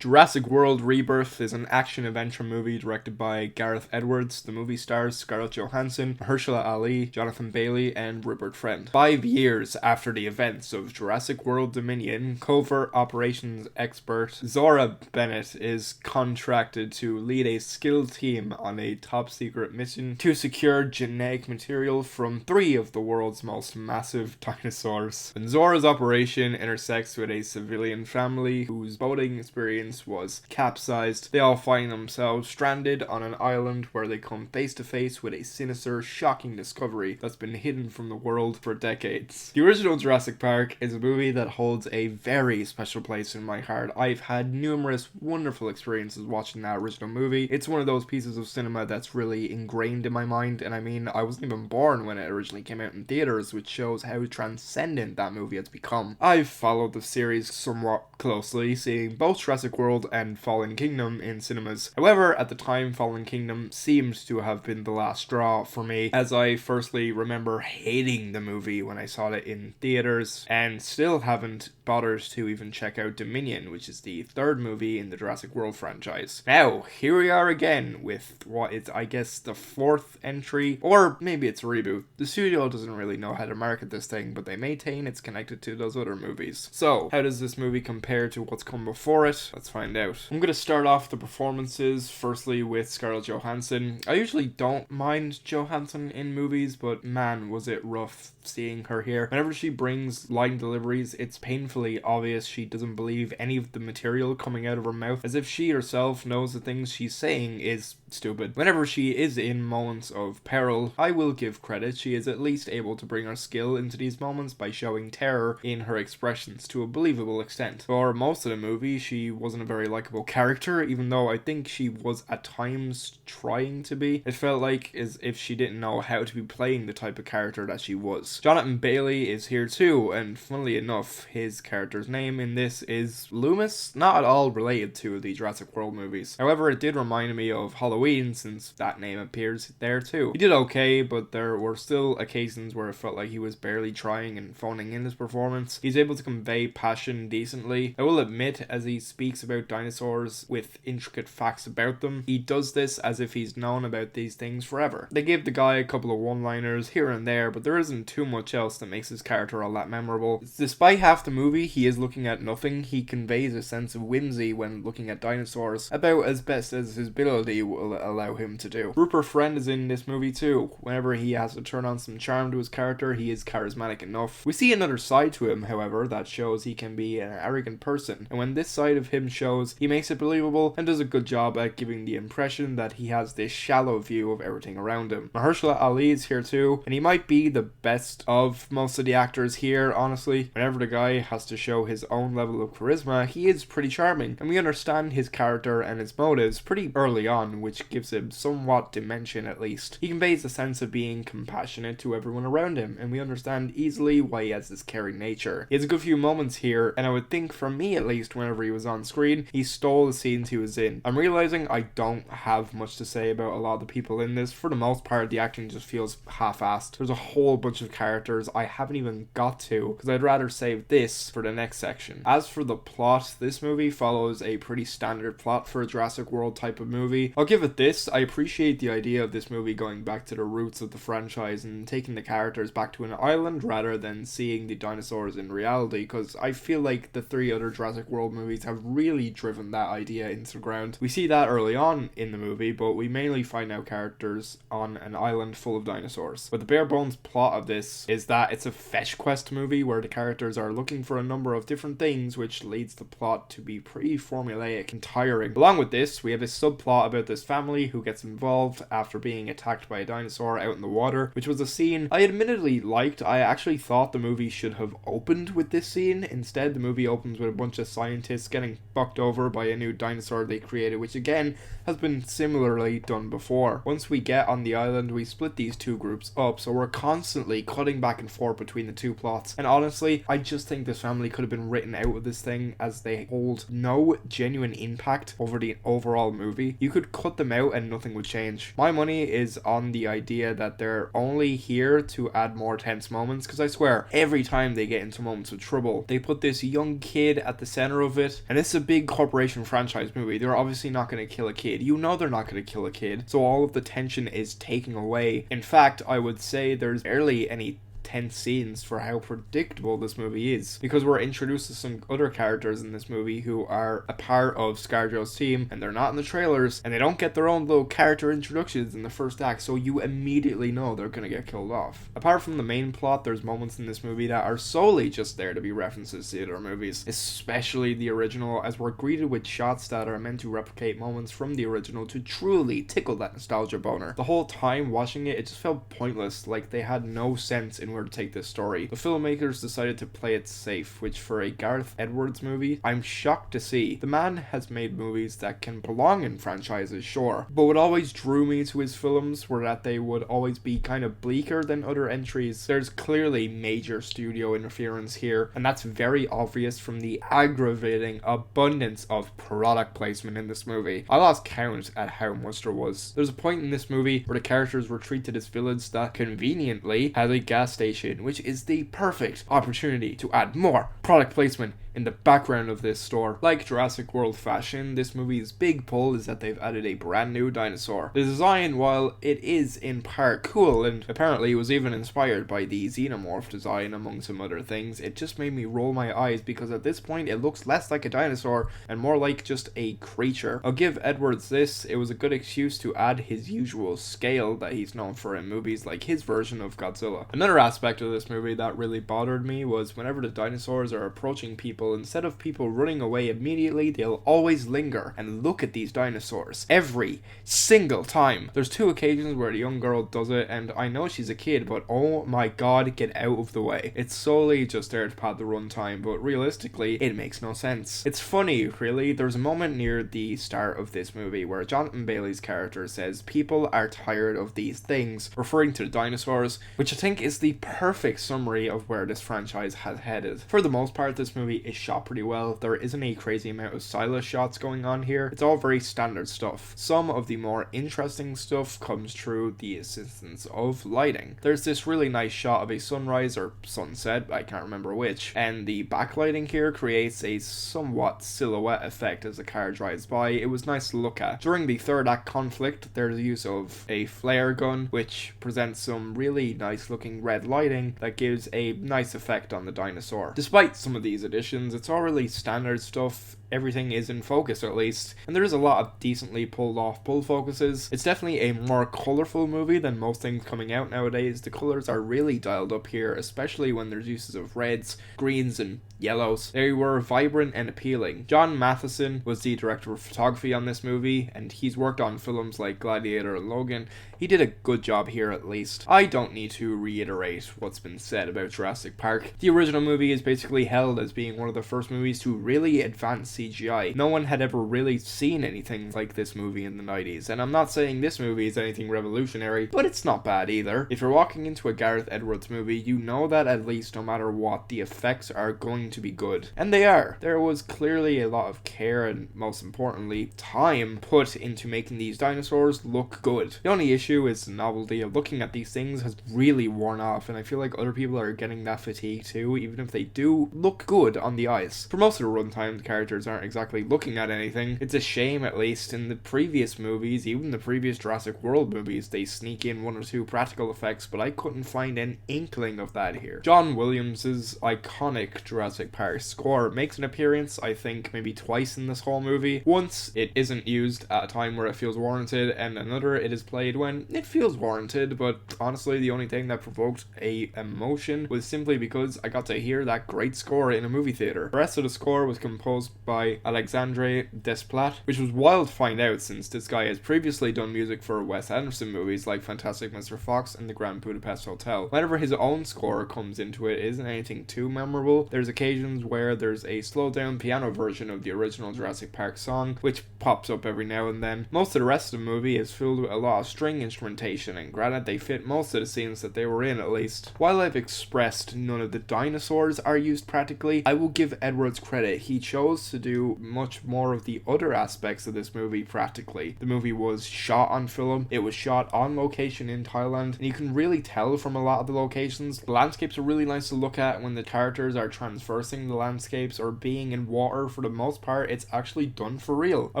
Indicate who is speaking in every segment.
Speaker 1: Jurassic World Rebirth is an action-adventure movie directed by Gareth Edwards. The movie stars Scarlett Johansson, Mahershala Ali, Jonathan Bailey, and Rupert Friend. 5 years after the events of Jurassic World Dominion, covert operations expert Zora Bennett is contracted to lead a skilled team on a top-secret mission to secure genetic material from 3 of the world's most massive dinosaurs. When Zora's operation intersects with a civilian family whose boating experience was capsized, they all find themselves stranded on an island where they come face to face with a sinister, shocking discovery that's been hidden from the world for decades. The original Jurassic Park is a movie that holds a very special place in my heart. I've had numerous wonderful experiences watching that original movie. It's one of those pieces of cinema that's really ingrained in my mind, and I mean, I wasn't even born when it originally came out in theaters, which shows how transcendent that movie has become. I've followed the series somewhat closely, seeing both Jurassic World and Fallen Kingdom in cinemas. However, at the time, Fallen Kingdom seemed to have been the last straw for me, as I firstly remember hating the movie when I saw it in theaters, and still haven't bothered to even check out Dominion, which is the third movie in the Jurassic World franchise. Now, here we are again with what is, I guess, the 4th entry, or maybe it's a reboot. The studio doesn't really know how to market this thing, but they maintain it's connected to those other movies. So, how does this movie compare to what's come before it? Let's find out. I'm going to start off the performances, firstly with Scarlett Johansson. I usually don't mind Johansson in movies, but man, was it rough seeing her here. Whenever she brings line deliveries, it's painfully obvious she doesn't believe any of the material coming out of her mouth, as if she herself knows the things she's saying is stupid. Whenever she is in moments of peril, I will give credit, she is at least able to bring her skill into these moments by showing terror in her expressions to a believable extent. For most of the movie, she wasn't a very likable character, even though I think she was at times trying to be. It felt like as if she didn't know how to be playing the type of character that she was. Jonathan Bailey is here too, and funnily enough, his character's name in this is Loomis, not at all related to the Jurassic World movies. However, it did remind me of Halloween, since that name appears there too. He did okay, but there were still occasions where it felt like he was barely trying and phoning in his performance. He's able to convey passion decently. I will admit, as he speaks about dinosaurs with intricate facts about them, he does this as if he's known about these things forever. They give the guy a couple of one-liners here and there, but there isn't too much else that makes his character all that memorable. Despite half the movie he is looking at nothing, he conveys a sense of whimsy when looking at dinosaurs, about as best as his ability will allow him to do. Rupert Friend is in this movie too. Whenever he has to turn on some charm to his character, he is charismatic enough. We see another side to him, however, that shows he can be an arrogant person, and when this side of him shows, he makes it believable and does a good job at giving the impression that he has this shallow view of everything around him. Mahershala Ali is here too, and he might be the best of most of the actors here, honestly. Whenever the guy has to show his own level of charisma, he is pretty charming, and we understand his character and his motives pretty early on, which gives him somewhat dimension at least. He conveys a sense of being compassionate to everyone around him, and we understand easily why he has this caring nature. He has a good few moments here, and I would think, for me at least, whenever he was on screen, he stole the scenes he was in. I'm realizing I don't have much to say about a lot of the people in this. For the most part, the acting just feels half-assed. There's a whole bunch of characters I haven't even got to, because I'd rather save this for the next section. As for the plot, this movie follows a pretty standard plot for a Jurassic World type of movie. I'll give it this, I appreciate the idea of this movie going back to the roots of the franchise and taking the characters back to an island rather than seeing the dinosaurs in reality, because I feel like the 3 other Jurassic World movies have really driven that idea into the ground. We see that early on in the movie, but we mainly find our characters on an island full of dinosaurs. But the bare bones plot of this is that it's a fetch quest movie where the characters are looking for a number of different things, which leads the plot to be pretty formulaic and tiring. Along with this, we have a subplot about this family who gets involved after being attacked by a dinosaur out in the water, which was a scene I admittedly liked. I actually thought the movie should have opened with this scene. Instead, the movie opens with a bunch of scientists getting fucked over by a new dinosaur they created, which again has been similarly done before. Once we get on the island, we split these two groups up, so we're constantly cutting back and forth between the two plots. And honestly, I just think this family could have been written out of this thing, as they hold no genuine impact over the overall movie. You could cut them out and nothing would change. My money is on the idea that they're only here to add more tense moments, because I swear, every time they get into moments of trouble, they put this young kid at the center of it, and it's a big corporation franchise movie. They're obviously not going to kill a kid. You know they're not going to kill a kid. So all of the tension is taken away. In fact, I would say there's barely any tense scenes for how predictable this movie is, because we're introduced to some other characters in this movie who are a part of ScarJo's team, and they're not in the trailers, and they don't get their own little character introductions in the first act, so you immediately know they're gonna get killed off. Apart from the main plot, there's moments in this movie that are solely just there to be references to other movies, especially the original, as we're greeted with shots that are meant to replicate moments from the original to truly tickle that nostalgia boner. The whole time watching it, it just felt pointless, like they had no sense in where to take this story. The filmmakers decided to play it safe, which for a Gareth Edwards movie, I'm shocked to see. The man has made movies that can belong in franchises, sure, but what always drew me to his films were that they would always be kind of bleaker than other entries. There's clearly major studio interference here, and that's very obvious from the aggravating abundance of product placement in this movie. I lost count at how much there was. There's a point in this movie where the characters were treated as villains that conveniently had a gas station, which is the perfect opportunity to add more product placement in the background of this store. Like Jurassic World fashion, this movie's big pull is that they've added a brand new dinosaur. The design, while it is in part cool, and apparently was even inspired by the xenomorph design among some other things, it just made me roll my eyes, because at this point it looks less like a dinosaur and more like just a creature. I'll give Edwards this, it was a good excuse to add his usual scale that he's known for in movies like his version of Godzilla. Another aspect of this movie that really bothered me was whenever the dinosaurs are approaching people, instead of people running away immediately, they'll always linger and look at these dinosaurs every single time. There's 2 occasions where the young girl does it, and I know she's a kid, but oh my god, get out of the way. It's solely just there to pad the runtime, but realistically, it makes no sense. It's funny, really. There's a moment near the start of this movie where Jonathan Bailey's character says, "People are tired of these things," referring to the dinosaurs, which I think is the perfect summary of where this franchise has headed. For the most part, this movie is shot pretty well. There isn't a crazy amount of stylist shots going on here. It's all very standard stuff. Some of the more interesting stuff comes through the assistance of lighting. There's this really nice shot of a sunrise or sunset, I can't remember which, and the backlighting here creates a somewhat silhouette effect as the car drives by. It was nice to look at. During the third act conflict, there's the use of a flare gun, which presents some really nice looking red lighting that gives a nice effect on the dinosaur. Despite some of these additions, it's all really standard stuff. Everything is in focus, at least, and there is a lot of decently pulled off pull focuses. It's definitely a more colourful movie than most things coming out nowadays. The colours are really dialed up here, especially when there's uses of reds, greens and yellows. They were vibrant and appealing. John Matheson was the director of photography on this movie, and he's worked on films like Gladiator and Logan. He did a good job here, at least. I don't need to reiterate what's been said about Jurassic Park. The original movie is basically held as being one of the first movies to really advance CGI. No one had ever really seen anything like this movie in the 90s, and I'm not saying this movie is anything revolutionary, but it's not bad either. If you're walking into a Gareth Edwards movie, you know that at least no matter what, the effects are going to be good. And they are. There was clearly a lot of care and, most importantly, time put into making these dinosaurs look good. The only issue is the novelty of looking at these things has really worn off, and I feel like other people are getting that fatigue too, even if they do look good on the eyes. For most of the runtime, the characters aren't exactly looking at anything. It's a shame, at least. In the previous movies, even the previous Jurassic World movies, they sneak in 1 or 2 practical effects, but I couldn't find an inkling of that here. John Williams' iconic Jurassic Park score makes an appearance, I think, maybe twice in this whole movie. Once, it isn't used at a time where it feels warranted, and another, it is played when it feels warranted, but honestly, the only thing that provoked a emotion was simply because I got to hear that great score in a movie theater. The rest of the score was composed by Alexandre Desplat, which was wild to find out since this guy has previously done music for Wes Anderson movies like Fantastic Mr. Fox and The Grand Budapest Hotel. Whenever his own score comes into it, it isn't anything too memorable. There's occasions where there's a slowed down piano version of the original Jurassic Park song, which pops up every now and then. Most of the rest of the movie is filled with a lot of string instrumentation, and granted they fit most of the scenes that they were in, at least. While I've expressed none of the dinosaurs are used practically, I will give Edwards credit. He chose to do do much more of the other aspects of this movie practically. The movie was shot on film, it was shot on location in Thailand, and you can really tell from a lot of the locations. The landscapes are really nice to look at when the characters are transversing the landscapes or being in water. For the most part, it's actually done for real. I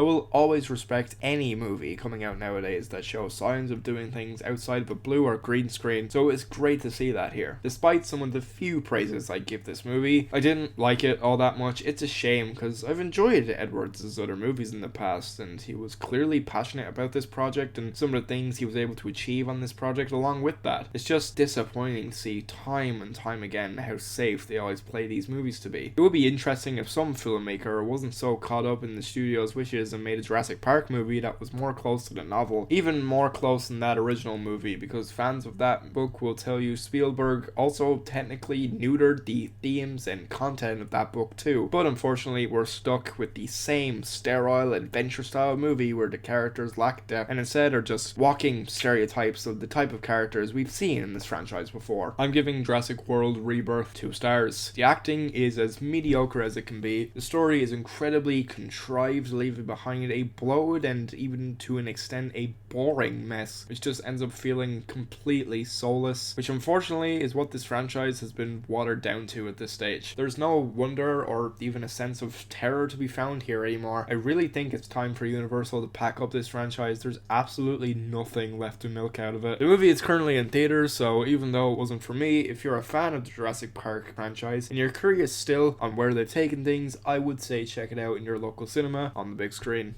Speaker 1: will always respect any movie coming out nowadays that shows signs of doing things outside of a blue or green screen, so it's great to see that here. Despite some of the few praises I give this movie, I didn't like it all that much. It's a shame because I've enjoyed Edwards' other movies in the past, and he was clearly passionate about this project and some of the things he was able to achieve on this project along with that. It's just disappointing to see time and time again how safe they always play these movies to be. It would be interesting if some filmmaker wasn't so caught up in the studio's wishes and made a Jurassic Park movie that was more close to the novel, even more close than that original movie, because fans of that book will tell you Spielberg also technically neutered the themes and content of that book too. But unfortunately, we're stuck with the same sterile adventure style movie where the characters lack depth and instead are just walking stereotypes of the type of characters we've seen in this franchise before. I'm giving Jurassic World Rebirth 2 stars. The acting is as mediocre as it can be. The story is incredibly contrived, leaving behind a bloated and even to an extent a boring mess, which just ends up feeling completely soulless, which unfortunately is what this franchise has been watered down to at this stage. There's no wonder or even a sense of terror to be found here anymore. I really think it's time for Universal to pack up this franchise. There's absolutely nothing left to milk out of it. The movie is currently in theaters, so even though it wasn't for me, if you're a fan of the Jurassic Park franchise and you're curious still on where they've taken things, I would say check it out in your local cinema on the big screen.